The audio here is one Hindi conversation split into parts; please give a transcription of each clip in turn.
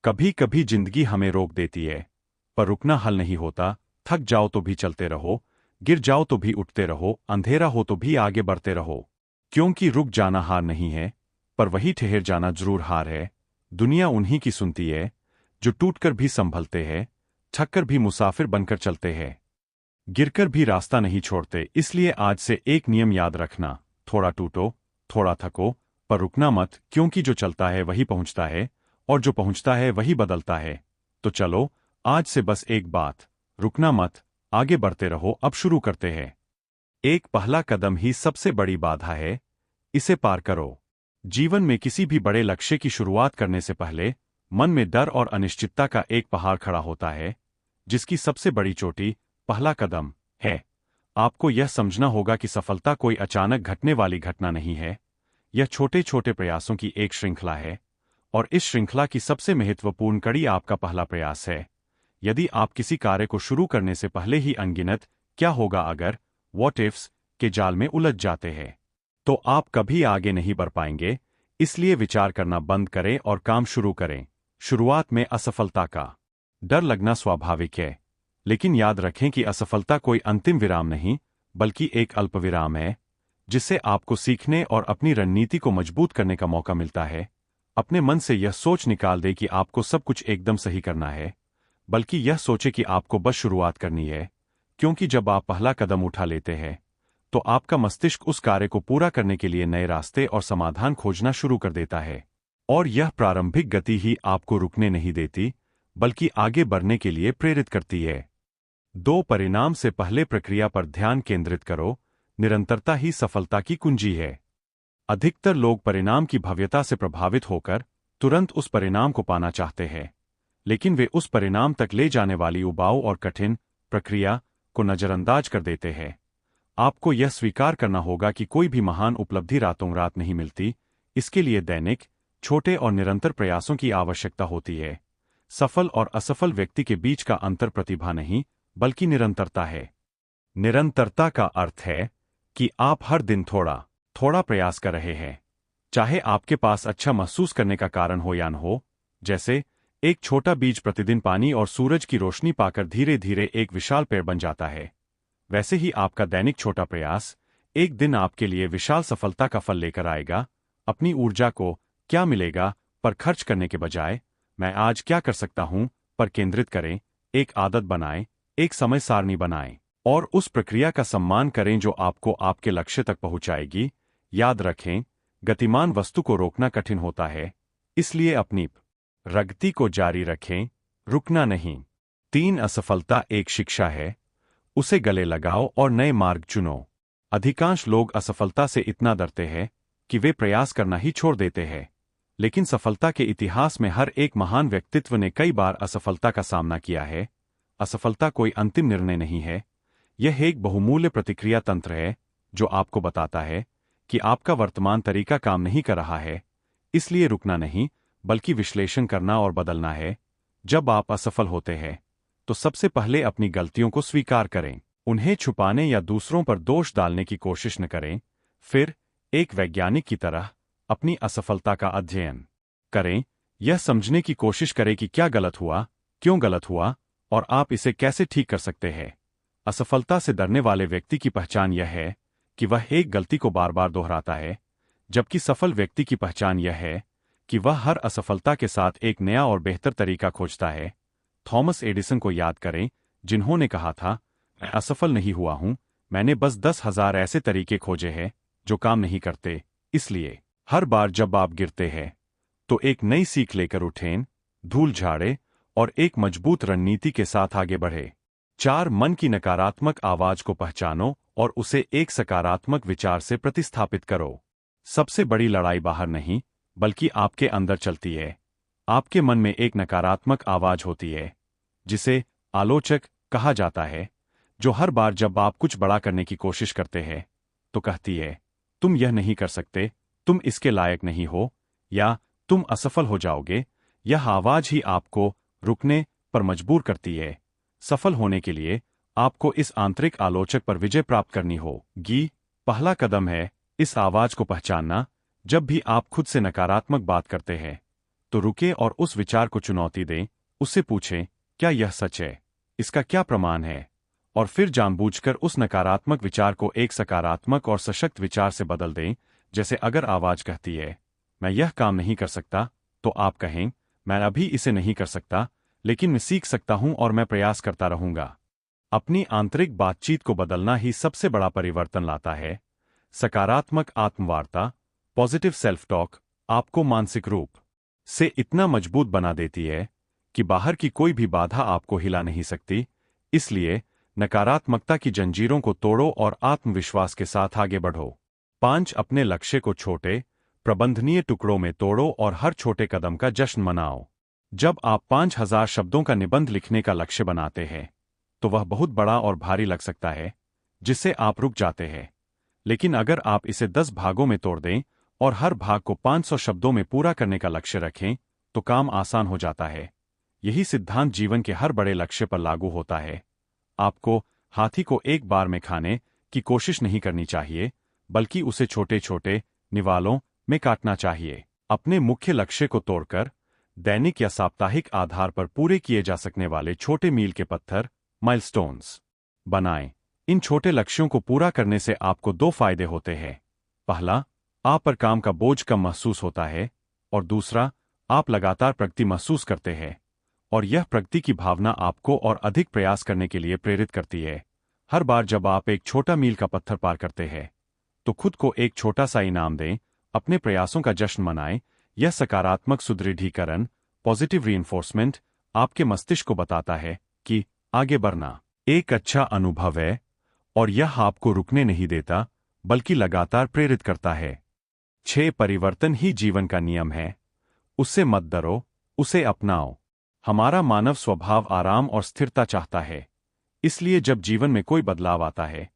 कभी कभी जिंदगी हमें रोक देती है, पर रुकना हल नहीं होता। थक जाओ तो भी चलते रहो, गिर जाओ तो भी उठते रहो, अंधेरा हो तो भी आगे बढ़ते रहो। क्योंकि रुक जाना हार नहीं है, पर वही ठहर जाना जरूर हार है। दुनिया उन्हीं की सुनती है जो टूटकर भी संभलते हैं, थककर भी मुसाफिर बनकर चलते हैं, गिरकर भी रास्ता नहीं छोड़ते। इसलिए आज से एक नियम याद रखना, थोड़ा टूटो, थोड़ा थको, पर रुकना मत, क्योंकि जो चलता है वही पहुंचता है, और जो पहुंचता है वही बदलता है। तो चलो, आज से बस एक बात, रुकना मत, आगे बढ़ते रहो। अब शुरू करते हैं। एक पहला कदम ही सबसे बड़ी बाधा है, इसे पार करो। जीवन में किसी भी बड़े लक्ष्य की शुरुआत करने से पहले मन में डर और अनिश्चितता का एक पहाड़ खड़ा होता है, जिसकी सबसे बड़ी चोटी पहला कदम है। आपको यह समझना होगा कि सफलता कोई अचानक घटने वाली घटना नहीं है, यह छोटे छोटे प्रयासों की एक श्रृंखला है, और इस श्रृंखला की सबसे महत्वपूर्ण कड़ी आपका पहला प्रयास है। यदि आप किसी कार्य को शुरू करने से पहले ही अनगिनत क्या होगा अगर, व्हाट इफ्स के जाल में उलझ जाते हैं, तो आप कभी आगे नहीं बढ़ पाएंगे। इसलिए विचार करना बंद करें और काम शुरू करें। शुरुआत में असफलता का डर लगना स्वाभाविक है, लेकिन याद रखें कि असफलता कोई अंतिम विराम नहीं, बल्कि एक अल्पविराम है, जिससे आपको सीखने और अपनी रणनीति को मजबूत करने का मौका मिलता है। अपने मन से यह सोच निकाल दे कि आपको सब कुछ एकदम सही करना है, बल्कि यह सोचे कि आपको बस शुरुआत करनी है। क्योंकि जब आप पहला कदम उठा लेते हैं, तो आपका मस्तिष्क उस कार्य को पूरा करने के लिए नए रास्ते और समाधान खोजना शुरू कर देता है। और यह प्रारंभिक गति ही आपको रुकने नहीं देती, बल्कि आगे बढ़ने के लिए प्रेरित करती है। दो, परिणाम से पहले प्रक्रिया पर ध्यान केंद्रित करो। निरंतरता ही सफलता की कुंजी है। अधिकतर लोग परिणाम की भव्यता से प्रभावित होकर तुरंत उस परिणाम को पाना चाहते हैं, लेकिन वे उस परिणाम तक ले जाने वाली उबाऊ और कठिन प्रक्रिया को नजरअंदाज कर देते हैं। आपको यह स्वीकार करना होगा कि कोई भी महान उपलब्धि रातों रात नहीं मिलती। इसके लिए दैनिक, छोटे और निरंतर प्रयासों की आवश्यकता होती है। सफल और असफल व्यक्ति के बीच का अंतर प्रतिभा नहीं, बल्कि निरंतरता है। निरंतरता का अर्थ है कि आप हर दिन थोड़ा थोड़ा प्रयास कर रहे हैं, चाहे आपके पास अच्छा महसूस करने का कारण हो या न हो। जैसे एक छोटा बीज प्रतिदिन पानी और सूरज की रोशनी पाकर धीरे धीरे एक विशाल पेड़ बन जाता है, वैसे ही आपका दैनिक छोटा प्रयास एक दिन आपके लिए विशाल सफलता का फल लेकर आएगा। अपनी ऊर्जा को क्या मिलेगा पर खर्च करने के बजाय मैं आज क्या कर सकता हूं पर केंद्रित करें। एक आदत बनाएं, एक समय सारणी बनाएं, और उस प्रक्रिया का सम्मान करें जो आपको आपके लक्ष्य तक पहुंचाएगी। याद रखें, गतिमान वस्तु को रोकना कठिन होता है, इसलिए अपनी प्रगति को जारी रखें, रुकना नहीं। 3, असफलता एक शिक्षा है, उसे गले लगाओ और नए मार्ग चुनो। अधिकांश लोग असफलता से इतना डरते हैं कि वे प्रयास करना ही छोड़ देते हैं, लेकिन सफलता के इतिहास में हर एक महान व्यक्तित्व ने कई बार असफलता का सामना किया है। असफलता कोई अंतिम निर्णय नहीं है, यह एक बहुमूल्य प्रतिक्रिया तंत्र है जो आपको बताता है कि आपका वर्तमान तरीका काम नहीं कर रहा है। इसलिए रुकना नहीं, बल्कि विश्लेषण करना और बदलना है। जब आप असफल होते हैं, तो सबसे पहले अपनी गलतियों को स्वीकार करें, उन्हें छुपाने या दूसरों पर दोष डालने की कोशिश न करें। फिर एक वैज्ञानिक की तरह अपनी असफलता का अध्ययन करें, यह समझने की कोशिश करें कि क्या गलत हुआ, क्यों गलत हुआ, और आप इसे कैसे ठीक कर सकते हैं। असफलता से डरने वाले व्यक्ति की पहचान यह है कि वह एक गलती को बार बार दोहराता है, जबकि सफल व्यक्ति की पहचान यह है कि वह हर असफलता के साथ एक नया और बेहतर तरीका खोजता है। थॉमस एडिसन को याद करें, जिन्होंने कहा था, मैं असफल नहीं हुआ हूं, मैंने बस 10,000 ऐसे तरीके खोजे हैं जो काम नहीं करते। इसलिए हर बार जब आप गिरते हैं, तो एक नई सीख लेकर उठें, धूल झाड़े और एक मजबूत रणनीति के साथ आगे बढ़े। 4, मन की नकारात्मक आवाज को पहचानो और उसे एक सकारात्मक विचार से प्रतिस्थापित करो। सबसे बड़ी लड़ाई बाहर नहीं, बल्कि आपके अंदर चलती है। आपके मन में एक नकारात्मक आवाज होती है, जिसे आलोचक कहा जाता है, जो हर बार जब आप कुछ बड़ा करने की कोशिश करते हैं, तो कहती है, तुम यह नहीं कर सकते, तुम इसके लायक नहीं हो, या तुम असफल हो जाओगे। यह आवाज ही आपको रुकने पर मजबूर करती है। सफल होने के लिए आपको इस आंतरिक आलोचक पर विजय प्राप्त करनी होगी। पहला कदम है इस आवाज को पहचानना। जब भी आप खुद से नकारात्मक बात करते हैं, तो रुके और उस विचार को चुनौती दें, उससे पूछें, क्या यह सच है? इसका क्या प्रमाण है? और फिर जानबूझकर उस नकारात्मक विचार को एक सकारात्मक और सशक्त विचार से बदल दें। जैसे अगर आवाज कहती है, मैं यह काम नहीं कर सकता, तो आप कहें, मैं अभी इसे नहीं कर सकता, लेकिन मैं सीख सकता हूं और मैं प्रयास करता रहूंगा। अपनी आंतरिक बातचीत को बदलना ही सबसे बड़ा परिवर्तन लाता है। सकारात्मक आत्मवार्ता, पॉजिटिव सेल्फ टॉक, आपको मानसिक रूप से इतना मजबूत बना देती है कि बाहर की कोई भी बाधा आपको हिला नहीं सकती। इसलिए नकारात्मकता की जंजीरों को तोड़ो और आत्मविश्वास के साथ आगे बढ़ो। 5. अपने लक्ष्य को छोटे, प्रबंधनीय टुकड़ों में तोड़ो और हर छोटे कदम का जश्न मनाओ। जब आप 5000 शब्दों का निबंध लिखने का लक्ष्य बनाते हैं, तो वह बहुत बड़ा और भारी लग सकता है, जिससे आप रुक जाते हैं। लेकिन अगर आप इसे 10 भागों में तोड़ दें और हर भाग को 500 शब्दों में पूरा करने का लक्ष्य रखें, तो काम आसान हो जाता है। यही सिद्धांत जीवन के हर बड़े लक्ष्य पर लागू होता है। आपको हाथी को एक बार में खाने की कोशिश नहीं करनी चाहिए, बल्कि उसे छोटे छोटे निवालों में काटना चाहिए। अपने मुख्य लक्ष्य को तोड़कर दैनिक या साप्ताहिक आधार पर पूरे किए जा सकने वाले छोटे मील के पत्थर, माइलस्टोन्स, बनाएं। इन छोटे लक्ष्यों को पूरा करने से आपको 2 फायदे होते हैं। पहला, आप पर काम का बोझ कम महसूस होता है, और दूसरा, आप लगातार प्रगति महसूस करते हैं, और यह प्रगति की भावना आपको और अधिक प्रयास करने के लिए प्रेरित करती है। हर बार जब आप एक छोटा मील का पत्थर पार करते हैं, तो खुद को एक छोटा सा इनाम दें, अपने प्रयासों का जश्न मनाएं। यह सकारात्मक सुदृढ़ीकरण, पॉजिटिव रीइंफोर्समेंट, आपके मस्तिष्क को बताता है कि आगे बढ़ना एक अच्छा अनुभव है, और यह आपको रुकने नहीं देता, बल्कि लगातार प्रेरित करता है। 6. परिवर्तन ही जीवन का नियम है। उससे मत डरो, उसे अपनाओ। हमारा मानव स्वभाव आराम और स्थिरता चाहता है। इसलिए जब जीवन में कोई बदलाव आता है,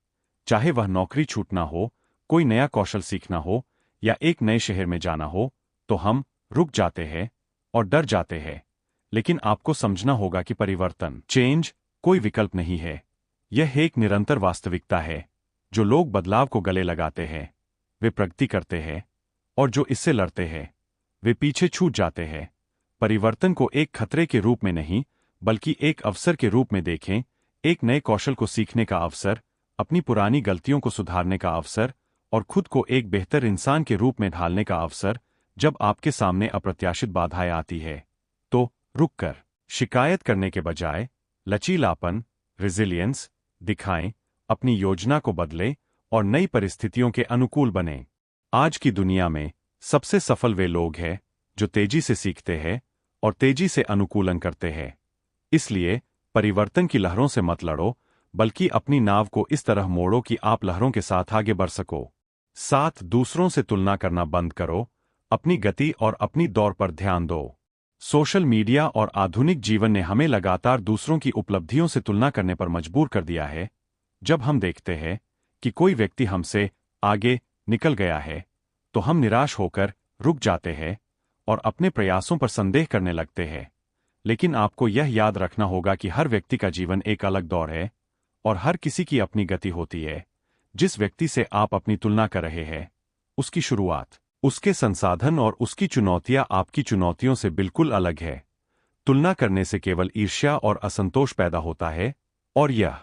चाहे वह नौकरी छूटना हो, कोई नया कौशल सीखना हो, या एक नए शहर में जाना हो, तो हम रुक जाते हैं और डर जाते हैं। लेकिन आपको समझना होगा कि परिवर्तन, चेंज, कोई विकल्प नहीं है। यह एक निरंतर वास्तविकता है। जो लोग बदलाव को गले लगाते हैं, वे प्रगति करते हैं, और जो इससे लड़ते हैं, वे पीछे छूट जाते हैं। परिवर्तन को एक खतरे के रूप में नहीं, बल्कि एक अवसर के रूप में देखें। एक नए कौशल को सीखने का अवसर, अपनी पुरानी गलतियों को सुधारने का अवसर, और खुद को एक बेहतर इंसान के रूप में ढालने का अवसर। जब आपके सामने अप्रत्याशित बाधाएं आती है, तो रुककर शिकायत करने के बजाय लचीलापन, रेजिलियंस दिखाएं, अपनी योजना को बदलें और नई परिस्थितियों के अनुकूल बनें। आज की दुनिया में सबसे सफल वे लोग हैं जो तेजी से सीखते हैं और तेजी से अनुकूलन करते हैं। इसलिए परिवर्तन की लहरों से मत लड़ो, बल्कि अपनी नाव को इस तरह मोड़ो कि आप लहरों के साथ आगे बढ़ सको। 7. दूसरों से तुलना करना बंद करो, अपनी गति और अपनी दौड़ पर ध्यान दो। सोशल मीडिया और आधुनिक जीवन ने हमें लगातार दूसरों की उपलब्धियों से तुलना करने पर मजबूर कर दिया है। जब हम देखते हैं कि कोई व्यक्ति हमसे आगे निकल गया है, तो हम निराश होकर रुक जाते हैं और अपने प्रयासों पर संदेह करने लगते हैं। लेकिन आपको यह याद रखना होगा कि हर व्यक्ति का जीवन एक अलग दौर है, और हर किसी की अपनी गति होती है। जिस व्यक्ति से आप अपनी तुलना कर रहे हैं, उसकी शुरुआत, उसके संसाधन और उसकी चुनौतियां आपकी चुनौतियों से बिल्कुल अलग है। तुलना करने से केवल ईर्ष्या और असंतोष पैदा होता है, और यह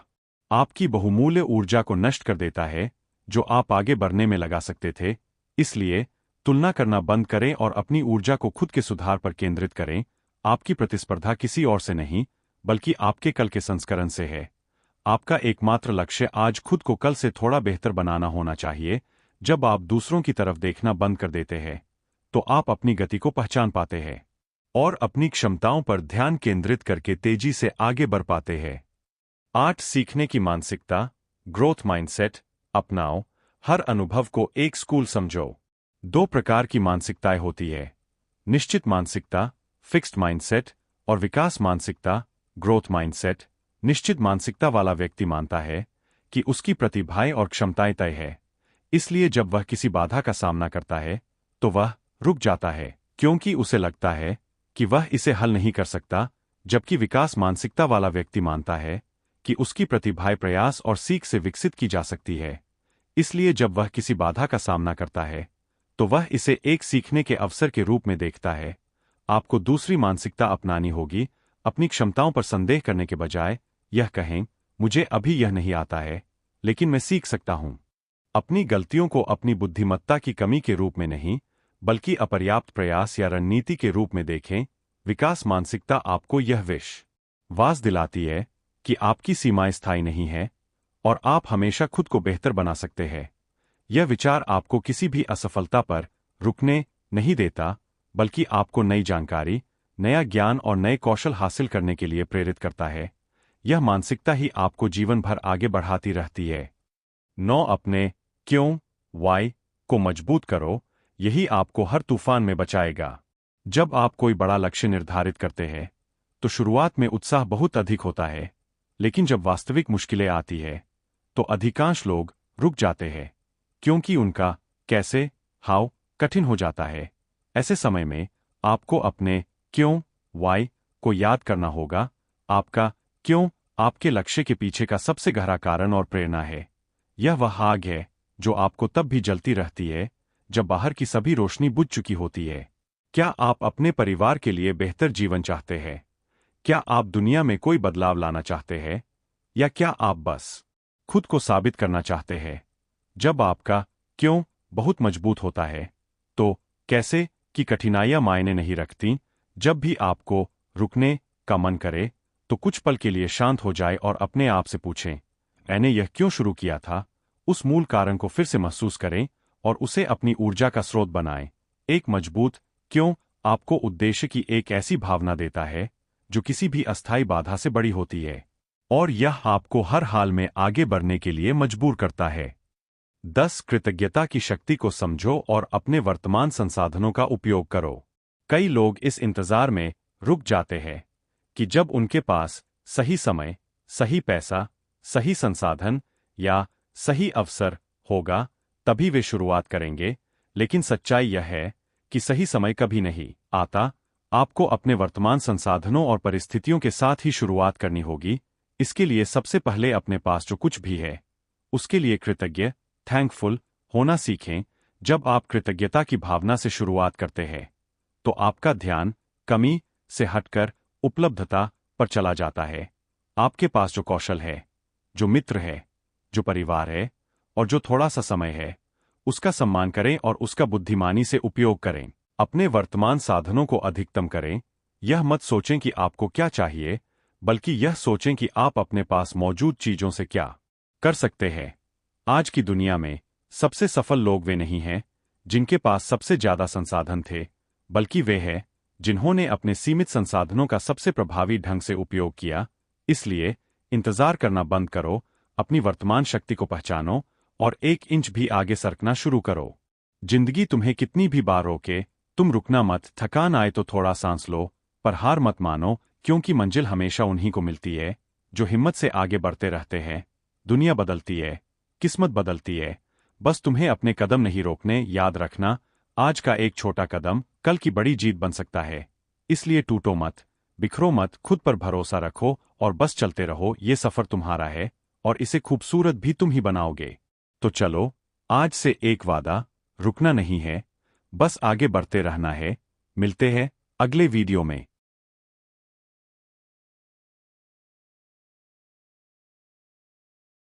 आपकी बहुमूल्य ऊर्जा को नष्ट कर देता है, जो आप आगे बढ़ने में लगा सकते थे। इसलिए तुलना करना बंद करें और अपनी ऊर्जा को खुद के सुधार पर केंद्रित करें। आपकी प्रतिस्पर्धा किसी और से नहीं, बल्कि आपके कल के संस्करण से है। आपका एकमात्र लक्ष्य आज खुद को कल से थोड़ा बेहतर बनाना होना चाहिए। जब आप दूसरों की तरफ देखना बंद कर देते हैं, तो आप अपनी गति को पहचान पाते हैं और अपनी क्षमताओं पर ध्यान केंद्रित करके तेजी से आगे बढ़ पाते हैं। 8. सीखने की मानसिकता, ग्रोथ माइंडसेट, अपनाओ। हर अनुभव को एक स्कूल समझो। 2 प्रकार की मानसिकताएं होती है, निश्चित मानसिकता, फिक्स्ड माइंडसेट, और विकास मानसिकता, ग्रोथ माइंडसेट। निश्चित मानसिकता वाला व्यक्ति मानता है कि उसकी प्रतिभाएं और क्षमताएं तय है। इसलिए जब वह किसी बाधा का सामना करता है, तो वह रुक जाता है, क्योंकि उसे लगता है कि वह इसे हल नहीं कर सकता। जबकि विकास मानसिकता वाला व्यक्ति मानता है कि उसकी प्रतिभाएं प्रयास और सीख से विकसित की जा सकती है। इसलिए जब वह किसी बाधा का सामना करता है, तो वह इसे एक सीखने के अवसर के रूप में देखता है आपको दूसरी मानसिकता अपनानी होगी। अपनी क्षमताओं पर संदेह करने के बजाय यह कहें, मुझे अभी यह नहीं आता है, लेकिन मैं सीख सकता हूं। अपनी गलतियों को अपनी बुद्धिमत्ता की कमी के रूप में नहीं, बल्कि अपर्याप्त प्रयास या रणनीति के रूप में देखें। विकास मानसिकता आपको यह विश्वास दिलाती है कि आपकी सीमाएं स्थायी नहीं हैं और आप हमेशा खुद को बेहतर बना सकते हैं। यह विचार आपको किसी भी असफलता पर रुकने नहीं देता, बल्कि आपको नई जानकारी, नया ज्ञान और नए कौशल हासिल करने के लिए प्रेरित करता है। यह मानसिकता ही आपको जीवन भर आगे बढ़ाती रहती है। 9. अपने क्यों वाई को मजबूत करो। यही आपको हर तूफान में बचाएगा। जब आप कोई बड़ा लक्ष्य निर्धारित करते हैं तो शुरुआत में उत्साह बहुत अधिक होता है, लेकिन जब वास्तविक मुश्किलें आती है तो अधिकांश लोग रुक जाते हैं, क्योंकि उनका कैसे हाउ कठिन हो जाता है। ऐसे समय में आपको अपने क्यों वाई को याद करना होगा। आपका क्यों आपके लक्ष्य के पीछे का सबसे गहरा कारण और प्रेरणा है। यह वह आग है जो आपको तब भी जलती रहती है जब बाहर की सभी रोशनी बुझ चुकी होती है। क्या आप अपने परिवार के लिए बेहतर जीवन चाहते हैं? क्या आप दुनिया में कोई बदलाव लाना चाहते हैं? या क्या आप बस खुद को साबित करना चाहते हैं? जब आपका क्यों बहुत मजबूत होता है तो कैसे की कठिनाइयां मायने नहीं रखती। जब भी आपको रुकने का मन करे तो कुछ पल के लिए शांत हो जाए और अपने आप से पूछें, मैंने यह क्यों शुरू किया था। उस मूल कारण को फिर से महसूस करें और उसे अपनी ऊर्जा का स्रोत बनाएं। एक मजबूत क्यों आपको उद्देश्य की एक ऐसी भावना देता है जो किसी भी अस्थायी बाधा से बड़ी होती है, और यह आपको हर हाल में आगे बढ़ने के लिए मजबूर करता है। 10. कृतज्ञता की शक्ति को समझो और अपने वर्तमान संसाधनों का उपयोग करो। कई लोग इस इंतजार में रुक जाते हैं कि जब उनके पास सही समय, सही पैसा, सही संसाधन या सही अवसर होगा तभी वे शुरुआत करेंगे, लेकिन सच्चाई यह है कि सही समय कभी नहीं आता। आपको अपने वर्तमान संसाधनों और परिस्थितियों के साथ ही शुरुआत करनी होगी। इसके लिए सबसे पहले अपने पास जो कुछ भी है उसके लिए कृतज्ञ थैंकफुल होना सीखें। जब आप कृतज्ञता की भावना से शुरुआत करते हैं तो आपका ध्यान कमी से हटकर उपलब्धता पर चला जाता है। आपके पास जो कौशल है, जो मित्र है, जो परिवार है और जो थोड़ा सा समय है, उसका सम्मान करें और उसका बुद्धिमानी से उपयोग करें। अपने वर्तमान साधनों को अधिकतम करें। यह मत सोचें कि आपको क्या चाहिए, बल्कि यह सोचें कि आप अपने पास मौजूद चीजों से क्या कर सकते हैं। आज की दुनिया में सबसे सफल लोग वे नहीं हैं जिनके पास सबसे ज्यादा संसाधन थे, बल्कि वे हैं जिन्होंने अपने सीमित संसाधनों का सबसे प्रभावी ढंग से उपयोग किया। इसलिए इंतजार करना बंद करो, अपनी वर्तमान शक्ति को पहचानो और 1 इंच भी आगे सरकना शुरू करो। जिंदगी तुम्हें कितनी भी बार रोके, तुम रुकना मत। थकान आए तो थोड़ा सांस लो, पर हार मत मानो, क्योंकि मंजिल हमेशा उन्हीं को मिलती है जो हिम्मत से आगे बढ़ते रहते हैं। दुनिया बदलती है, किस्मत बदलती है, बस तुम्हें अपने कदम नहीं रोकने। याद रखना, आज का एक छोटा कदम कल की बड़ी जीत बन सकता है। इसलिए टूटो मत, बिखरो मत, खुद पर भरोसा रखो और बस चलते रहो। ये सफर तुम्हारा है और इसे खूबसूरत भी तुम ही बनाओगे। तो चलो, आज से एक वादा, रुकना नहीं है, बस आगे बढ़ते रहना है। मिलते हैं अगले वीडियो में।